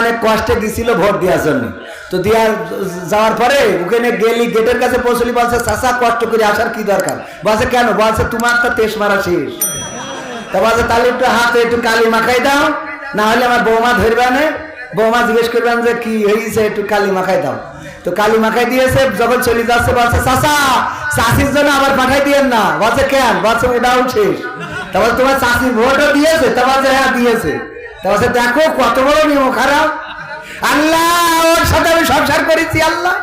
অনেক কষ্টে দিছিল ভোট দেওয়ার জন্য। তো দিয়া যাওয়ার পরে ওখানে গেলি, গেটের কাছে পৌঁছলি, বলছে চাচা কষ্ট করে আসার কি দরকার? বলছে কেন? বলছে তোমার তো তেজ মারা শেষ। তা বলছে তাহলে একটু হাতে একটু কালি মাখাই দাও, না হলে আমার বৌমা ধরবে না। বৌমা জিজ্ঞেস করবেন যে কি হয়েছে, একটু কালি মাখাই দাও। তো কালি মাখাই দিয়েছে। যখন চলে যাচ্ছে বলছে চাচা চাষির জন্য আবার পাঠাই দিয়েন না। বলছে কেন? বলছে ওটাও শেষ। তারপর তোমার চাষির ভোটও দিয়েছে? তা বলছে হ্যাঁ দিয়েছে। তা বলছে দেখো কত বড় নিয়ম খারাপ। আল্লাহ ওর সাথে আমি সংসার করেছি। আল্লাহ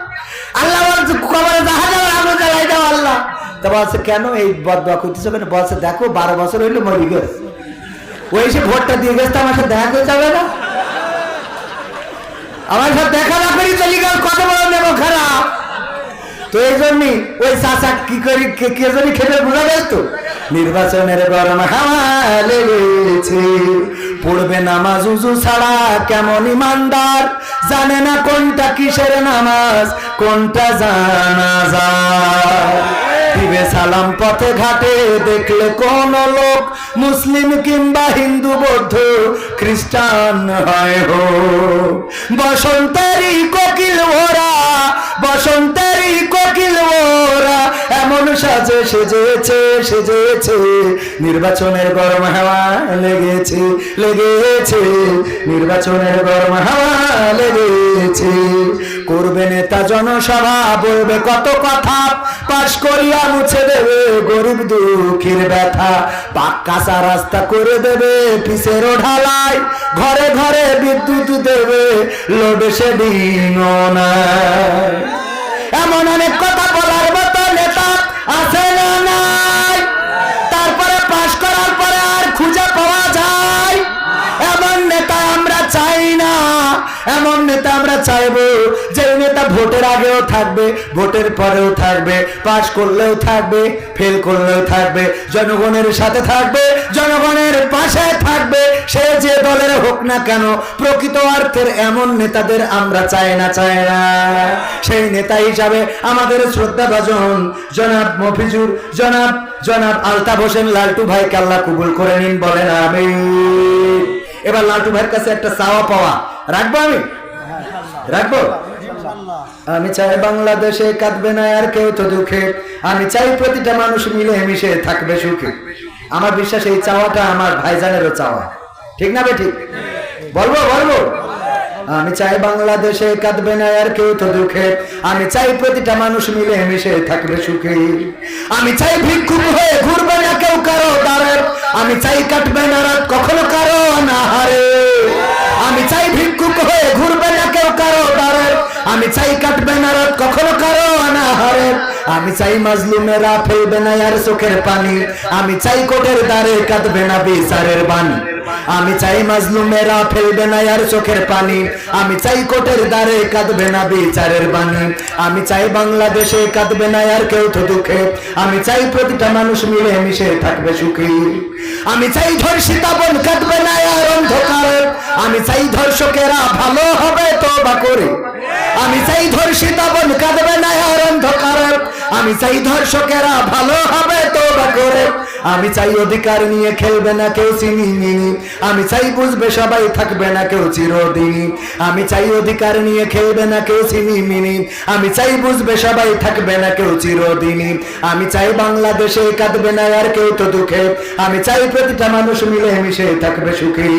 আল্লাহ বলছে কবরে জাহাজ আগুন জ্বালাই দাও আল্লাহ। তা বলছে কেন এই বদদোয়া করতেছো কেন? বলছে দেখো 12 বছর হইলো মরি গেছে, ওই সে ভোটটা দিয়ে গেছে, আমার সাথে দেখা করে যাবে না? আমার সাথে দেখা না করি চলে গেল, কত বড় নেব খারাপ। তো এই জন্যই ওই চাচা কি করি কে জানি খেতে বোঝা গেছে। তো নির্বাচনের গরম হাওয়া লেগেছে, পড়বে নামাজ উজু ছাড়া কেমন ইমানদার, জানে না কোনটা কিসের নামাজ কোনটা জানাজা। দিবে সালাম পথে ঘাটে দেখলে কোন লোক, মুসলিম কিংবা হিন্দু বৌদ্ধ খ্রিস্টান হয় হো। বসন্তেরই কোকিল ওরা, বসন্তেরই কোকিল ওরা, এমন সাজে সেজেছে সেজেছে, নির্বাচনের গরম হাওয়া লেগেছে লেগেছে, নির্বাচনের গরম হাওয়া লেগেছে। করবে নেতা জনসভা, বলবে কত কথা, পাশ করিয়া মুছে দেবে গরিব দুঃখীর ব্যথা, পাক্কা রাস্তা করে দেবে পিসের ঢালাই, ঘরে ঘরে বিদ্যুৎ দেবে লোডশেডিং নাই। এমন অনেক কথা বলার মতো নেতা আছে না নাই? তারপরে পাশ করার পরে আর খুঁজে পাওয়া যায় এমন নেতা আমরা চাই না। এমন নেতা আমরা চাইবো যে নেতা ভোটের আগেও থাকবে, ভোটের পরেও থাকবে, পাশ করলেও থাকবে, ফেল করলেও থাকবে, জনগণের সাথে থাকবে, জনগণের পাশে থাকবে, সে যে দলের হোক না কেন। প্রকৃত অর্থের এমন নেতাদের আমরা চাই না চাই না। সেই নেতা হিসাবে আমাদের শ্রদ্ধাভাজন জনাব মফিজুর, জনাব আলতাফ হোসেন লালটু ভাইকে আল্লাহ কবুল করে নিন, বলেন আমিন। এবার লালটু ভাইয়ের কাছে একটা চাওয়া পাওয়া রাখবো, আমি রাখবো। আমি চাই বাংলাদেশে কাঁদবে না আর কেউ তো দুঃখে, আমি চাই প্রতিটা মানুষ মিলে মিশে থাকবে সুখে। আমার বিশ্বাস এই চাওয়াটা আমার ভাইজানেরও চাওয়া, ঠিক না বে ঠিক? বলবো বলবো। আমি চাই বাংলাদেশে কাঁদবে না আর কেউ তো দুঃখে, আমি চাই প্রতিটা মানুষ মিলে মিশে থাকবে সুখে। আমি চাই ভিক্ষুক হয়ে ঘুরবে না কেউ কারো দ্বারে, আমি চাই কাটবে না রাত কখনো কারো আনাহারে। আমি চাই ভিক্ষুক হয়ে ঘুরবে না কেউ কারো দ্বারে, আমি চাই কাটবে না রাত কখনো কারো আনাহারে। আমি চাই মাজলুমেরা ফেলবে না আর চোখের পানি, আমি চাই কোটের দ্বারে কাঁদবে না বিচারের বাণী। আমি চাই মাজলুমেরা ফেলবে না আর চোখের পানি, আমি চাই কোটের দ্বারে কাঁদবে না বিচারের বাণী। আমি চাই বাংলাদেশে কাঁদবে না আর কেউ তো দুঃখে, আমি চাই প্রতিটা মানুষ মিলে মিশে থাকবে সুখী। আমি চাই ধর্ষিতা বোন কাঁদবে না আর অন্ধকারে, আমি চাই ধর্ষকেরা ভালো হবে তওবা করে। আমি চাই ধর্ষিতা বোন কাঁদবে না আর অন্ধকারে, আমি চাই ধর্ষকেরা ভালো হবে তওবা করে। আমি চাই অধিকার নিয়ে খেলবে না কেউ চিনিমিনি, আমি চাই বুঝবে সবাই থাকবে না কেউ চিরদিনই। আমি চাই অধিকার নিয়ে খেলবে না কেউ চিনিমিনি, আমি চাই বুঝবে সবাই থাকবে না কেউ চিরদিনই। আমি চাই বাংলাদেশে কাঁদবে না আর কেউ তো দুঃখে, আমি চাই প্রতিটা মানুষ মিলে মিশে থাকবে সুখী।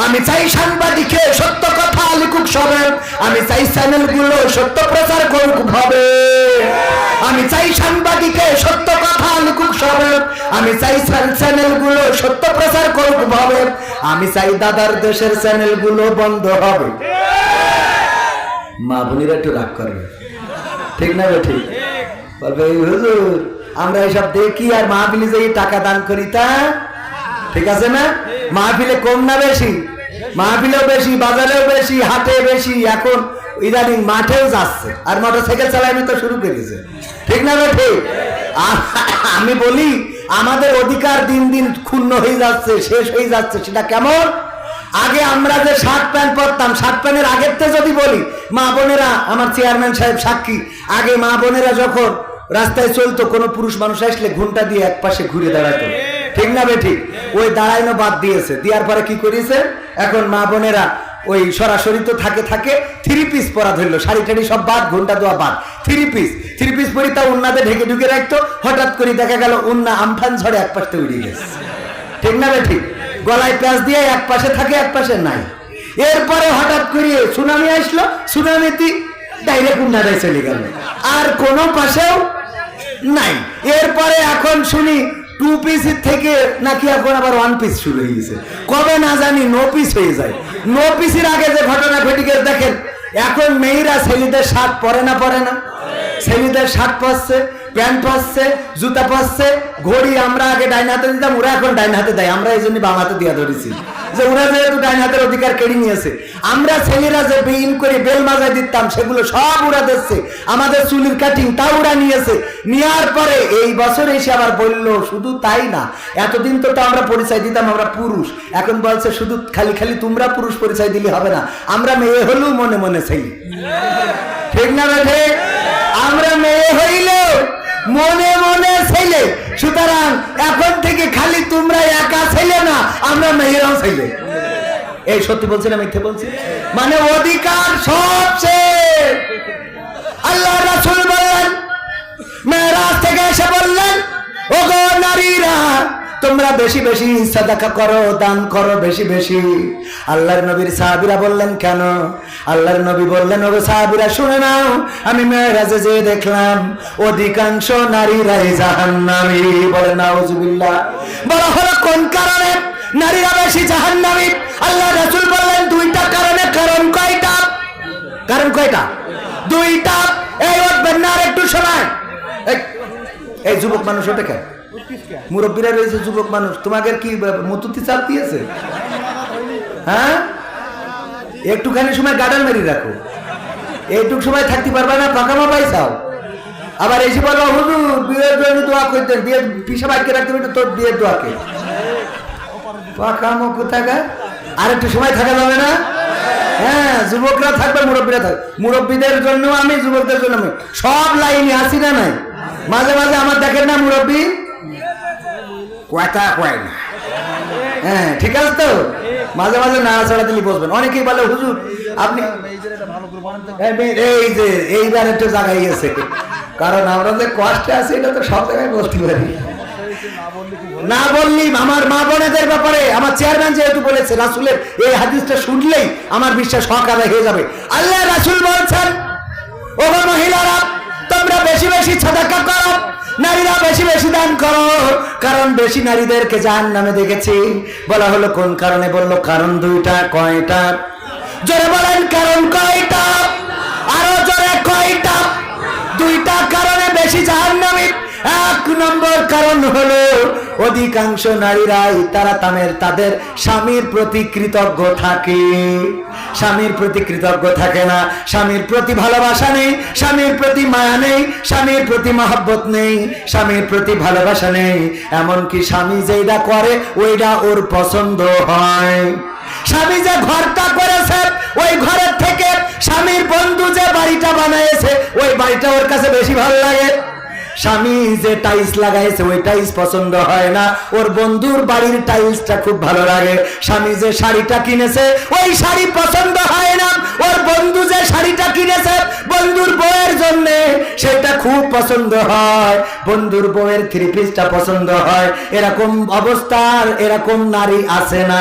আমি চাই সাংবাদিকে সত্য কথা লিখুক সবে, আমি চাই চ্যানেলগুলো সত্য প্রচার করুক ভাবে। আমি চাই সাংবাদিকে সত্য কথা লিখুক সবে, আমি চাই চ্যানেলগুলো সত্য প্রচার করুক ভাবে। আমি চাই দাদার দেশের চ্যানেলগুলো বন্ধ হবে। মা বোনেরা একটু রাগ করবে, ঠিক না বে ঠিক? বলবে হুজুর আমরা এসব দেখি আর মাহফিলে যাই টাকা দান করি, তা ঠিক আছে না? মাহফিলে কম না বেশি? মাহফিলেও বেশি, বাজারেও বেশি, হাটে বেশি, এখন ইদানিং মাঠেও যাচ্ছে আর মোটরসাইকেল চালানো তো শুরু করেছে, ঠিক না বে ঠিক? আমি বলি আমাদের অধিকার দিন দিন ক্ষুণ্ণ হয়ে যাচ্ছে, শেষ হয়ে যাচ্ছে। সেটা কেমন? আগে আমরা যে শার্ট প্যান্ট পরতাম, শার্ট প্যান্টের আগের থেকে যদি বলি, মা বোনেরা, আমার চেয়ারম্যান সাহেব সাক্ষী, আগে মা বোনেরা যখন রাস্তায় চলতো কোনো পুরুষ মানুষ আসলে ঘুমটা দিয়ে এক পাশে ঘুরে দাঁড়াতো, ঠিক না বে ঠিক? ওই দাঁড়াইনো বাদ দিয়েছে, দেওয়ার পরে কি করেছে, এখন মা বোনেরা ওই সরাসরি তো থাকে থাকে থ্রি পিস পরা ধরলো, শাড়ি টাড়ি সব বাদ, ঘন্টা দেওয়া বাদ, থ্রি পিস পরি তা উন্নাতে ঢেকে ঢুকে রাখতো। হঠাৎ করে দেখা গেল উন্না আমফান ঝড়ে এক পাশে উড়ে গেছে, ঠিক না রে ঠিক? গলায় প্যাঁচ দিয়ে এক পাশে থাকে এক পাশে নাই। এরপরে হঠাৎ করে সুনামি আসলো, সুনামিতে ডাইরেক্ট উন্নাটাই চলে গেল, আর কোনো পাশেও নাই। এরপরে এখন শুনি টু পিস থেকে নাকি এখন আবার ওয়ান পিস শুরু হয়ে গেছে, কবে না জানি নো পিস হয়ে যায়। নো পিসের আগে যে ঘটনা ঘটে গেছে দেখেন, এখন মেয়েরা ছেলেদের শার্ট পরে না, ছেলেদের শার্ট পরছে, প্যান্ট পরছে, জুতা পরছে, ঘড়ি আমরা আগে ডাইন হাতে দিতাম, ওরা এখন ডাইন হাতে দেয়। আমরা এই জন্য বাম হাতে দিয়া ধরেছি যে ওরা যেহেতু ডাইন হাতের অধিকার কেড়ে নিয়েছে। আমরা ছেলেরা যে বিন করে বেল মাজায় দিতাম সেগুলো সব ওরা দিচ্ছে। আমাদের চুলির কাটিং তাও ওরা নিয়েছে। নেওয়ার পরে এই বছর এসে আবার বললো শুধু তাই না, এতদিন তো আমরা পরিচয় দিতাম আমরা পুরুষ, এখন বলছে শুধু খালি খালি তোমরা পুরুষ পরিচয় দিলে হবে না, আমরা মেয়ে হলেও মনে মনে ছেলে, ঠিক না বেঠে? আমরা মেয়ে হইলেও মনে মনে ছেলে। সুতরাং এখন থেকে খালি তোমরা একা ছেলে না, আমরা মেয়েরাও ছেলে। এই সত্যি বলছি না মিথ্যে বলছি? মানে অধিকার সবচেয়ে। আল্লাহ রাসূল বললেন, মেরাজ থেকে এসে বললেন, ওগো নারীরা তোমরা বেশি বেশি সাদাকা করো, দান করো বেশি বেশি। আল্লাহর নবীর সাহাবীরা বললেন কেন? আল্লাহর নবী বললেন, ওগো সাহাবীরা শুনে নাও, আমি মেরাজে যে দেখলাম অধিকাংশ নারীরাই জাহান্নামী। বলে নাউজুবিল্লাহ। বলা হলো কোন কারণে নারীরা বেশি জাহান্নামী? আল্লাহ রাসূল বললেন দুইটা কারণে। কারণ কয়টা? কারণ কয়টা? দুইটা। এই উঠবেন না আর একটু সময়। এই যুবক মানুষ ওটা কেন? মুরব্বীরা রয়েছে, যুবক মানুষ, তোমাকে কি মতুতি চাপ দিয়েছে? হ্যাঁ, একটুখানি সময় গার্ডার মেরি রাখো, এইটুক সময় থাকতে পারবে না, পাকামা পাইছাও। আবার এসে বলো হুজুর বিয়ের জন্য দোয়া করতেন, বিয়ে পিসা বাইকে রাখতে পারবে তোর বিয়ের দোয়াকে। পাকামো কোথাকার? আর একটু সময় থাকা যাবে না? হ্যাঁ, যুবকরা থাকবে, মুরব্বীরা থাকবে। মুরব্বীদের জন্য আমি, যুবকদের জন্য আমি, সব লাইনে আসি না নাই। মাঝে মাঝে আমার দেখেন না মুরব্বী কথা কয় না, হ্যাঁ ঠিক আছে তো, মাঝে মাঝে না ছাড়া দিলে বসবেন। অনেকেই বলে হুজুর আপনি এই যে এইবার একটু জায়গায় গেছে, কারণ আমরা যে কষ্টে আছি এটা তো সব জায়গায় বলতে পারি না। বললি আমার মা বোনেদের ব্যাপারে আমার চেয়ারম্যান যেহেতু বলেছে, রাসূলের এই হাদিসটা শুনলেই আমার বিশ্বাস হক আদায় হয়ে যাবে। আল্লাহ রাসূল বলছেন, ওগো মহিলারা তোমরা বেশি বেশি সাদাকা করো, নারীরা বেশি বেশি দান করো, কারণ বেশি নারীদেরকে জাহান্নামে দেখেছি। বলা হলো কোন কারণে? বললো কারণ দুইটা। কয়টা? জোরে বলেন কারণ কয়টা? আরো জোরে কয়টা? দুইটা কারণে বেশি জাহান্নামী। এক নম্বর কারণ হলো অধিকাংশ নারীরাই তারা তাদের স্বামীর প্রতি কৃতজ্ঞ থাকে। স্বামীর প্রতি কৃতজ্ঞ থাকে না, স্বামীর প্রতি ভালোবাসা নেই, স্বামীর প্রতি মায়া নেই, স্বামীর প্রতি মহব্বত নেই, স্বামীর প্রতি ভালোবাসা নেই। এমনকি স্বামী যেটা করে ওইটা ওর পছন্দ হয়। স্বামী যে ঘরটা করেছে ওই ঘরের থেকে স্বামীর বন্ধু যে বাড়িটা বানাইছে ওই বাড়িটা ওর কাছে বেশি ভালো লাগে। স্বামী যে টাইলস লাগাইছে ওই টাইলস পছন্দ হয় না, ওর বন্ধুর বাড়ির টাইলসটা খুব ভালো লাগে। স্বামী যে শাড়িটা কিনেছে ওই শাড়ি পছন্দ হয় না, ওর বন্ধু যে শাড়িটা কিনেছে বন্ধুর বউয়ের জন্য সেটা খুব পছন্দ হয়, বন্ধুর বউয়ের থ্রি পিসটা পছন্দ হয়। এরকম অবস্থার এরকম নারী আছে না?